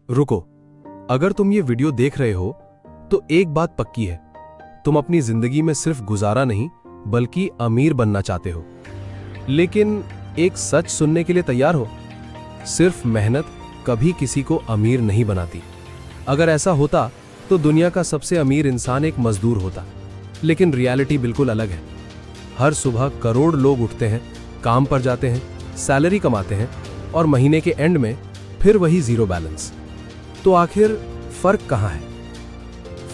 रुको, अगर तुम ये वीडियो देख रहे हो तो एक बात पक्की है, तुम अपनी जिंदगी में सिर्फ गुजारा नहीं बल्कि अमीर बनना चाहते हो। लेकिन एक सच सुनने के लिए तैयार हो? सिर्फ मेहनत कभी किसी को अमीर नहीं बनाती। अगर ऐसा होता तो दुनिया का सबसे अमीर इंसान एक मजदूर होता। लेकिन रियलिटी बिल्कुल अलग है। हर सुबह करोड़ लोग उठते हैं, काम पर जाते हैं, सैलरी कमाते हैं और महीने के एंड में फिर वही जीरो बैलेंस। तो आखिर फर्क कहाँ है?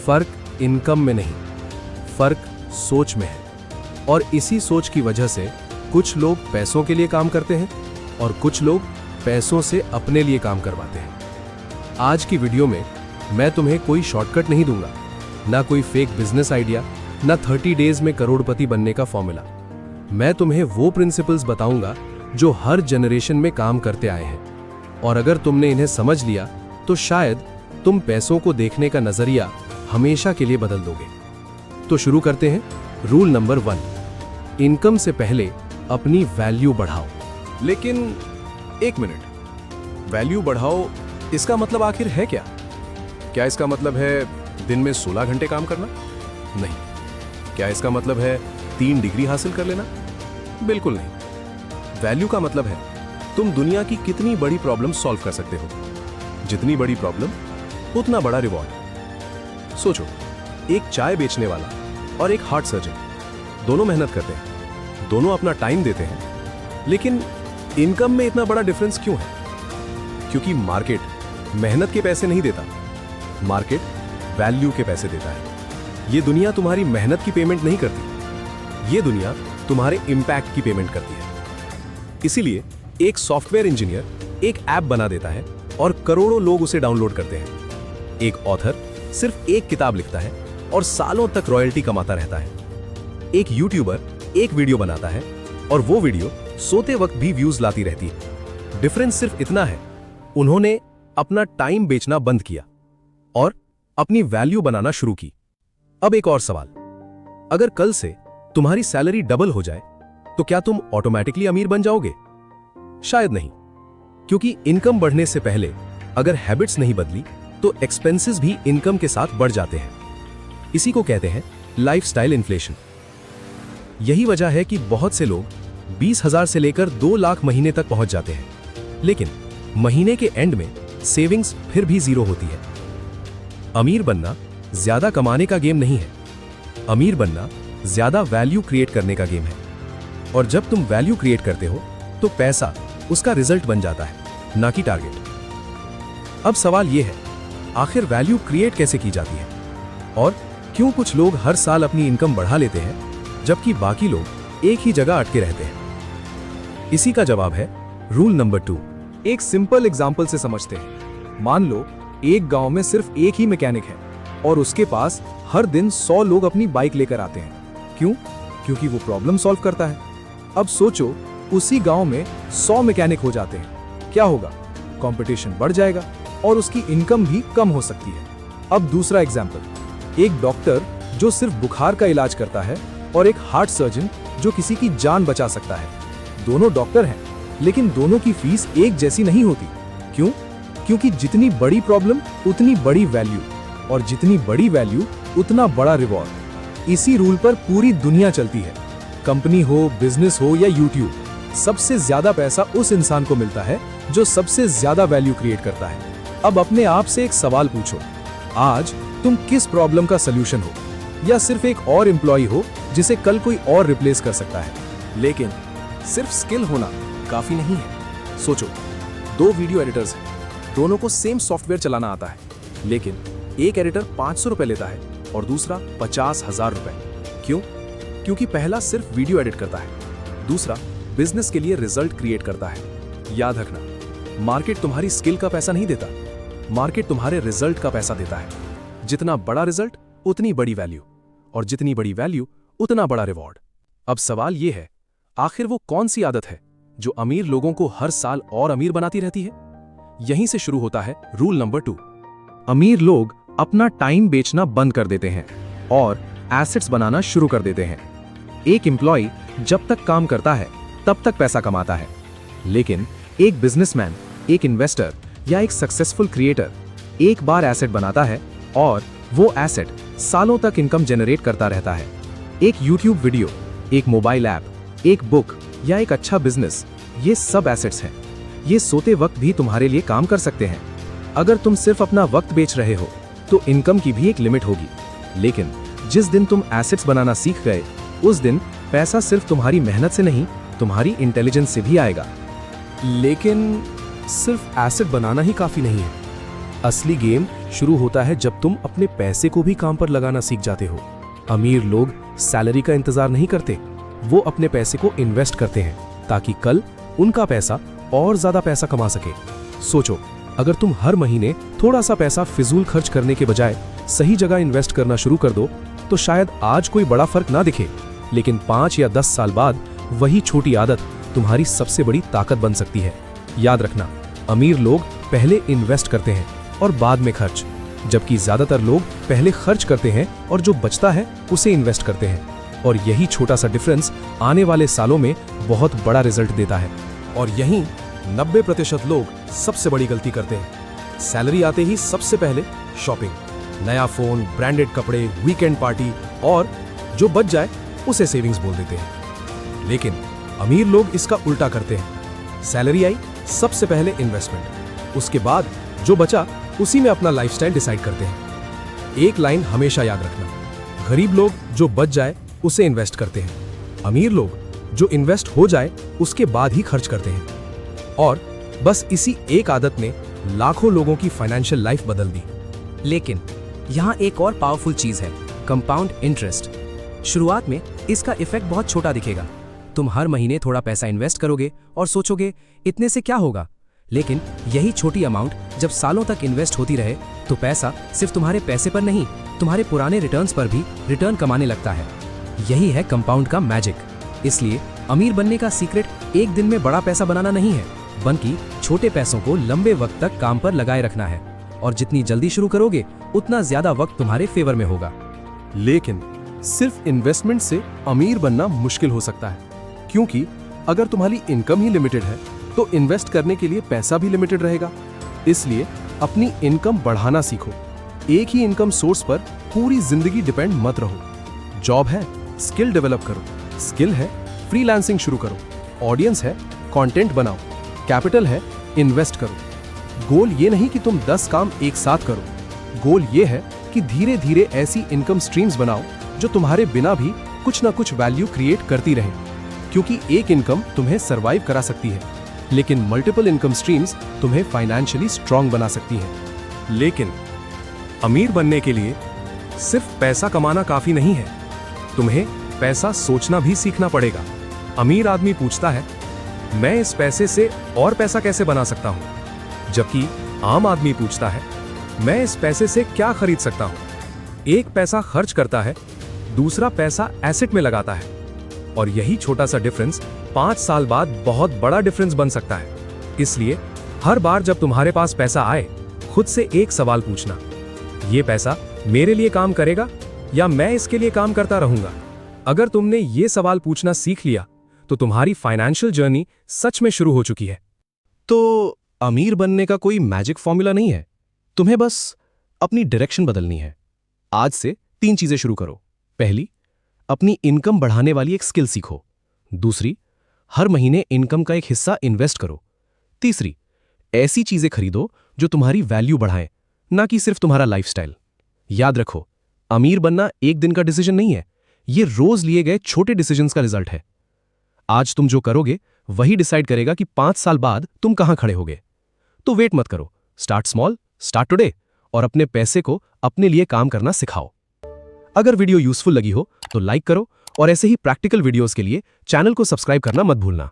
फर्क इनकम में नहीं, फर्क सोच में है। और इसी सोच की वजह से कुछ लोग पैसों के लिए काम करते हैं और कुछ लोग पैसों से अपने लिए काम करवाते हैं। आज की वीडियो में मैं तुम्हें कोई शॉर्टकट नहीं दूंगा, ना कोई फेक बिजनेस आइडिया, ना 30 डेज में करोड़पति बनने का फॉर्मूला। मैं तुम्हें वो प्रिंसिपल्स बताऊंगा जो हर जनरेशन में काम करते आए हैं। और अगर तुमने इन्हें समझ लिया तो शायद तुम पैसों को देखने का नजरिया हमेशा के लिए बदल दोगे। तो शुरू करते हैं। रूल नंबर 1, इनकम से पहले अपनी वैल्यू बढ़ाओ। लेकिन एक मिनट, वैल्यू बढ़ाओ इसका मतलब आखिर है क्या? क्या इसका मतलब है दिन में 16 घंटे काम करना? नहीं। क्या इसका मतलब है 3 डिग्री हासिल कर लेना? बिल्कुल नहीं। वैल्यू का मतलब है तुम दुनिया की कितनी बड़ी प्रॉब्लम सॉल्व कर सकते हो। जितनी बड़ी प्रॉब्लम उतना बड़ा रिवॉर्ड। सोचो, एक चाय बेचने वाला और एक हार्ट सर्जन, दोनों मेहनत करते हैं, दोनों अपना टाइम देते हैं, लेकिन इनकम में इतना बड़ा डिफरेंस क्यों है? क्योंकि मार्केट मेहनत के पैसे नहीं देता, मार्केट वैल्यू के पैसे देता है। ये दुनिया तुम्हारी मेहनत की पेमेंट नहीं करती, ये दुनिया तुम्हारे इंपैक्ट की पेमेंट करती है। इसीलिए एक सॉफ्टवेयर इंजीनियर एक ऐप बना देता है और करोड़ों लोग उसे डाउनलोड करते हैं। एक ऑथर सिर्फ एक किताब लिखता है और सालों तक रॉयल्टी कमाता रहता है। एक यूट्यूबर एक वीडियो बनाता है और वो वीडियो सोते वक्त भी व्यूज लाती रहती है। डिफरेंस सिर्फ इतना है, उन्होंने अपना टाइम बेचना बंद किया और अपनी वैल्यू बनाना शुरू की। अब एक और सवाल, अगर कल से तुम्हारी सैलरी डबल हो जाए तो क्या तुम ऑटोमेटिकली अमीर बन जाओगे? शायद नहीं, क्योंकि इनकम बढ़ने से पहले अगर हैबिट्स नहीं बदली तो एक्सपेंसेस भी इनकम के साथ बढ़ जाते हैं। इसी को कहते हैं लाइफस्टाइल इन्फ्लेशन। यही वजह है कि बहुत से लोग 20,000 से लेकर 2 लाख महीने तक पहुंच जाते हैं, लेकिन महीने के एंड में सेविंग्स फिर भी जीरो होती है। अमीर बनना ज्यादा कमाने का गेम नहीं है, अमीर बनना ज्यादा वैल्यू क्रिएट करने का गेम है। और जब तुम वैल्यू क्रिएट करते हो तो पैसा उसका रिजल्ट बन जाता है, ना कि टारगेट। अब सवाल यह है, आखिर वैल्यू क्रिएट कैसे की जाती है और क्यों कुछ लोग हर साल अपनी इनकम बढ़ा लेते हैं जबकि बाकी लोग एक ही जगह अटके रहते हैं? इसी का जवाब है रूल नंबर 2। एक सिंपल एग्जाम्पल से समझते हैं। मान लो एक गांव में सिर्फ एक ही मैकेनिक है और उसके पास हर दिन 100 लोग अपनी बाइक लेकर आते हैं। क्यों? क्योंकि वो प्रॉब्लम सॉल्व करता है। अब सोचो, उसी गांव में 100 मैकेनिक हो जाते हैं, क्या होगा? कंपटीशन बढ़ जाएगा और उसकी इनकम भी कम हो सकती है। अब दूसरा एग्जाम्पल, एक डॉक्टर जो सिर्फ बुखार का इलाज करता है और एक हार्ट सर्जन जो किसी की जान बचा सकता है। दोनों डॉक्टर हैं, लेकिन दोनों की फीस एक जैसी नहीं होती। क्यों? क्योंकि जितनी बड़ी प्रॉब्लम उतनी बड़ी वैल्यू, और जितनी बड़ी वैल्यू उतना बड़ा रिवॉर्ड। इसी रूल पर पूरी दुनिया चलती है। कंपनी हो, बिजनेस हो या यूट्यूब, सबसे ज्यादा पैसा उस इंसान को मिलता है जो सबसे ज्यादा वैल्यू क्रिएट करता है। अब अपने आप से एक सवाल पूछो, आज तुम किस प्रॉब्लम का सलूशन हो? या सिर्फ एक और एम्प्लॉय हो जिसे कल कोई और रिप्लेस कर सकता है? लेकिन सिर्फ स्किल होना काफी नहीं है। सोचो, 2 वीडियो एडिटर्स हैं, दोनों को सेम सॉफ्टवेयर चलाना आता है, लेकिन एक एडिटर 500 रुपए लेता है और दूसरा 50,000 रुपए। क्यों? क्योंकि पहला सिर्फ वीडियो एडिट करता है, दूसरा बिजनेस के लिए रिजल्ट क्रिएट करता है। याद रखना, मार्केट तुम्हारी स्किल का पैसा नहीं देता, मार्केट तुम्हारे रिजल्ट का पैसा देता है। जितना बड़ा रिजल्ट उतनी बड़ी वैल्यू, और जितनी बड़ी वैल्यू उतना बड़ा रिवॉर्ड। अब सवाल यह है, आखिर वो कौन सी आदत है जो अमीर लोगों को हर साल और अमीर बनाती रहती है? यहीं से शुरू होता है रूल नंबर 2। अमीर लोग अपना टाइम बेचना बंद कर देते हैं और एसेट्स बनाना शुरू कर देते हैं। एक एम्प्लॉय जब तक काम करता है तब तक पैसा कमाता है, लेकिन एक बिजनेसमैन, एक इन्वेस्टर या एक सक्सेसफुल क्रिएटर एक बार एसेट बनाता है और वो एसेट सालों तक इनकम जनरेट करता रहता है। एक यूट्यूब वीडियो, एक मोबाइल ऐप, एक बुक या एक अच्छा बिजनेस, ये सब एसेट्स हैं। ये सोते वक्त भी तुम्हारे लिए काम कर सकते हैं। अगर तुम सिर्फ अपना वक्त बेच रहे हो तो इनकम की भी एक लिमिट होगी, लेकिन जिस दिन तुम एसेट्स बनाना सीख गए उस दिन पैसा सिर्फ तुम्हारी मेहनत से नहीं, तुम्हारी इंटेलिजेंस से भी आएगा। लेकिन सिर्फ एसेट बनाना ही काफी नहीं है। असली गेम शुरू होता है जब तुम अपने पैसे को भी काम पर लगाना सीख जाते हो। अमीर लोग सैलरी का इंतजार नहीं करते, वो अपने पैसे को इन्वेस्ट करते हैं ताकि कल उनका पैसा और ज्यादा पैसा कमा सके। सोचो, अगर तुम हर महीने थोड़ा सा पैसा फिजूल खर्च करने के बजाय सही जगह इन्वेस्ट करना शुरू कर दो तो शायद आज कोई बड़ा फर्क ना दिखे, लेकिन 5 या 10 साल बाद वही छोटी आदत तुम्हारी सबसे बड़ी ताकत बन सकती है। याद रखना, अमीर लोग पहले इन्वेस्ट करते हैं और बाद में खर्च, जबकि ज्यादातर लोग पहले खर्च करते हैं और जो बचता है उसे इन्वेस्ट करते हैं। और यही छोटा सा डिफरेंस आने वाले सालों में बहुत बड़ा रिजल्ट देता है। और यहीं 90% लोग सबसे बड़ी गलती करते हैं। सैलरी आते ही सबसे पहले शॉपिंग, नया फोन, ब्रांडेड कपड़े, वीकेंड पार्टी, और जो बच जाए उसे सेविंग्स बोल देते हैं। लेकिन अमीर लोग इसका उल्टा करते हैं। सैलरी आई, सबसे पहले इन्वेस्टमेंट, उसके बाद जो बचा उसी में अपना लाइफस्टाइल डिसाइड करते हैं। एक लाइन हमेशा याद रखना, गरीब लोग जो बच जाए उसे इन्वेस्ट करते हैं, अमीर लोग जो इन्वेस्ट हो जाए उसके बाद ही खर्च करते हैं। और बस इसी एक आदत ने लाखों लोगों की फाइनेंशियल लाइफ बदल दी। लेकिन यहाँ एक और पावरफुल चीज है, कंपाउंड इंटरेस्ट। शुरुआत में इसका इफेक्ट बहुत छोटा दिखेगा। तुम हर महीने थोड़ा पैसा इन्वेस्ट करोगे और सोचोगे इतने से क्या होगा, लेकिन यही छोटी अमाउंट जब सालों तक इन्वेस्ट होती रहे तो पैसा सिर्फ तुम्हारे पैसे पर नहीं, तुम्हारे पुराने रिटर्न्स पर भी रिटर्न कमाने लगता है। यही है कंपाउंड का मैजिक। इसलिए अमीर बनने का सीक्रेट एक दिन में बड़ा पैसा बनाना नहीं है, बल्कि छोटे पैसों को लंबे वक्त तक काम पर लगाए रखना है। और जितनी जल्दी शुरू करोगे उतना ज्यादा वक्त तुम्हारे फेवर में होगा। लेकिन सिर्फ इन्वेस्टमेंट से अमीर बनना मुश्किल हो सकता है, क्योंकि अगर तुम्हारी इनकम ही लिमिटेड है तो इन्वेस्ट करने के लिए पैसा भी लिमिटेड रहेगा। इसलिए अपनी इनकम बढ़ाना सीखो। एक ही इनकम सोर्स पर पूरी जिंदगी डिपेंड मत रहो। जॉब है, स्किल डेवलप करो। स्किल है, फ्रीलांसिंग शुरू करो। ऑडियंस है, कंटेंट बनाओ। कैपिटल है, इन्वेस्ट करो। गोल ये नहीं कि तुम 10 काम एक साथ करो, गोल ये है कि धीरे धीरे ऐसी इनकम स्ट्रीम्स बनाओ जो तुम्हारे बिना भी कुछ ना कुछ वैल्यू क्रिएट करती रहे। क्योंकि एक इनकम तुम्हें सरवाइव करा सकती है, लेकिन मल्टीपल इनकम स्ट्रीम्स तुम्हें फाइनेंशियली स्ट्रांग बना सकती हैं। लेकिन अमीर बनने के लिए सिर्फ पैसा कमाना काफी नहीं है, तुम्हें पैसा सोचना भी सीखना पड़ेगा। अमीर आदमी पूछता है, मैं इस पैसे से और पैसा कैसे बना सकता हूं, जबकि आम आदमी पूछता है, मैं इस पैसे से क्या खरीद सकता हूं। एक पैसा खर्च करता है, दूसरा पैसा एसेट में लगाता है, और यही छोटा सा डिफरेंस 5 साल बाद बहुत बड़ा डिफरेंस बन सकता है। इसलिए हर बार जब तुम्हारे पास पैसा आए, खुद से एक सवाल पूछना, ये पैसा मेरे लिए काम करेगा या मैं इसके लिए काम करता रहूंगा। अगर तुमने ये सवाल पूछना सीख लिया तो तुम्हारी फाइनेंशियल जर्नी सच में शुरू हो चुकी है। तो अमीर बनने का कोई मैजिक फॉर्मूला नहीं है, तुम्हें बस अपनी डायरेक्शन बदलनी है। आज से 3 चीजें शुरू करो। पहली, अपनी इनकम बढ़ाने वाली एक स्किल सीखो। दूसरी, हर महीने इनकम का एक हिस्सा इन्वेस्ट करो। तीसरी, ऐसी चीजें खरीदो जो तुम्हारी वैल्यू बढ़ाएं, ना कि सिर्फ तुम्हारा लाइफस्टाइल। याद रखो, अमीर बनना एक दिन का डिसीजन नहीं है, ये रोज लिए गए छोटे डिसीजंस का रिजल्ट है। आज तुम जो करोगे वही डिसाइड करेगा कि 5 साल बाद तुम कहां खड़े होगे। तो वेट मत करो, स्टार्ट स्मॉल, स्टार्ट टुडे, और अपने पैसे को अपने लिए काम करना सिखाओ। अगर वीडियो यूजफुल लगी हो तो लाइक करो, और ऐसे ही प्रैक्टिकल वीडियोस के लिए चैनल को सब्सक्राइब करना मत भूलना।